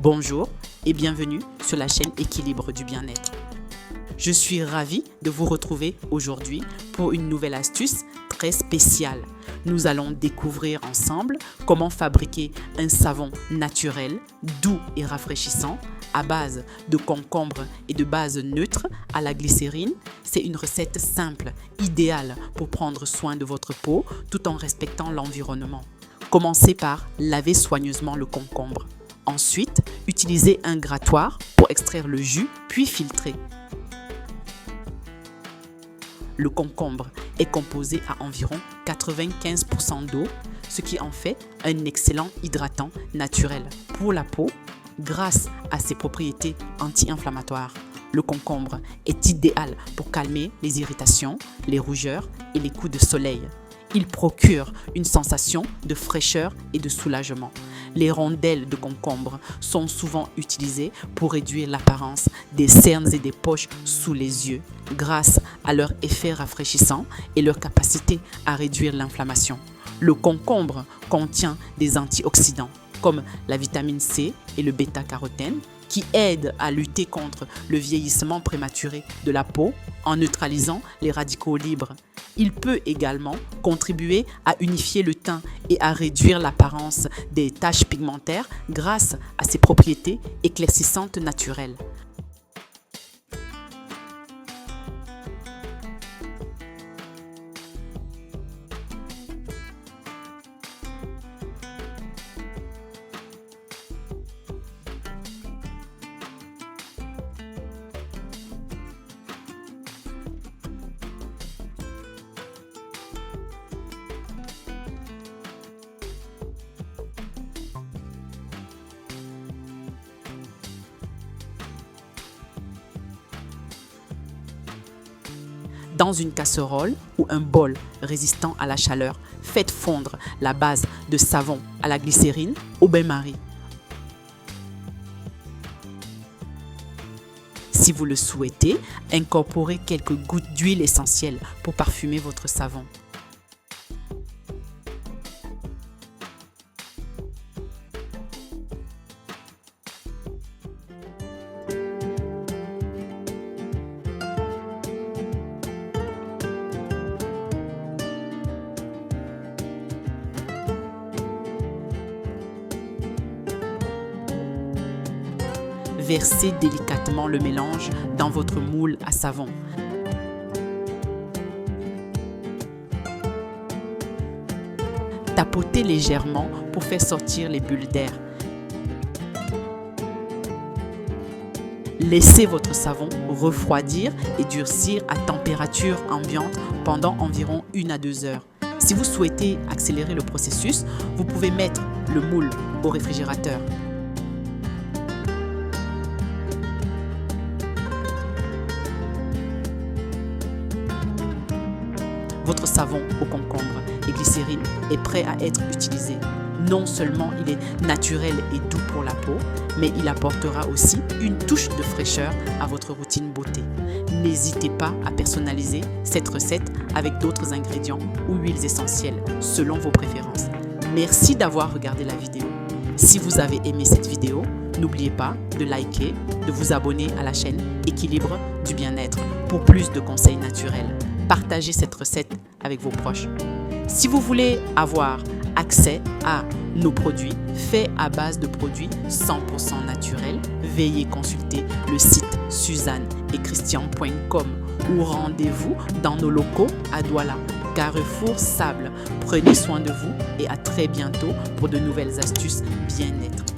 Bonjour et bienvenue sur la chaîne Équilibre du bien-être. Je suis ravie de vous retrouver aujourd'hui pour une nouvelle astuce très spéciale. Nous allons découvrir ensemble comment fabriquer un savon naturel, doux et rafraîchissant à base de concombre et de base neutre à la glycérine. C'est une recette simple, idéale pour prendre soin de votre peau tout en respectant l'environnement. Commencez par laver soigneusement le concombre. Ensuite, utilisez un grattoir pour extraire le jus puis filtrer. Le concombre est composé à environ 95% d'eau, ce qui en fait un excellent hydratant naturel pour la peau grâce à ses propriétés anti-inflammatoires. Le concombre est idéal pour calmer les irritations, les rougeurs et les coups de soleil. Il procure une sensation de fraîcheur et de soulagement. Les rondelles de concombre sont souvent utilisées pour réduire l'apparence des cernes et des poches sous les yeux grâce à leur effet rafraîchissant et leur capacité à réduire l'inflammation. Le concombre contient des antioxydants comme la vitamine C et le bêta-carotène qui aident à lutter contre le vieillissement prématuré de la peau en neutralisant les radicaux libres. Il peut également contribuer à unifier le teint et à réduire l'apparence des taches pigmentaires grâce à ses propriétés éclaircissantes naturelles. Dans une casserole ou un bol résistant à la chaleur, faites fondre la base de savon à la glycérine au bain-marie. Si vous le souhaitez, incorporez quelques gouttes d'huile essentielle pour parfumer votre savon. Versez délicatement le mélange dans votre moule à savon. Tapotez légèrement pour faire sortir les bulles d'air. Laissez votre savon refroidir et durcir à température ambiante pendant environ 1 à 2 heures. Si vous souhaitez accélérer le processus, vous pouvez mettre le moule au réfrigérateur. Votre savon au concombre et glycérine est prêt à être utilisé. Non seulement il est naturel et doux pour la peau, mais il apportera aussi une touche de fraîcheur à votre routine beauté. N'hésitez pas à personnaliser cette recette avec d'autres ingrédients ou huiles essentielles selon vos préférences. Merci d'avoir regardé la vidéo. Si vous avez aimé cette vidéo, n'oubliez pas de liker, de vous abonner à la chaîne Équilibre du bien-être pour plus de conseils naturels. Partagez cette recette avec vos proches. Si vous voulez avoir accès à nos produits faits à base de produits 100% naturels, veuillez consulter le site suzanneetchristian.com ou rendez-vous dans nos locaux à Douala, Carrefour Sable. Prenez soin de vous et à très bientôt pour de nouvelles astuces bien-être.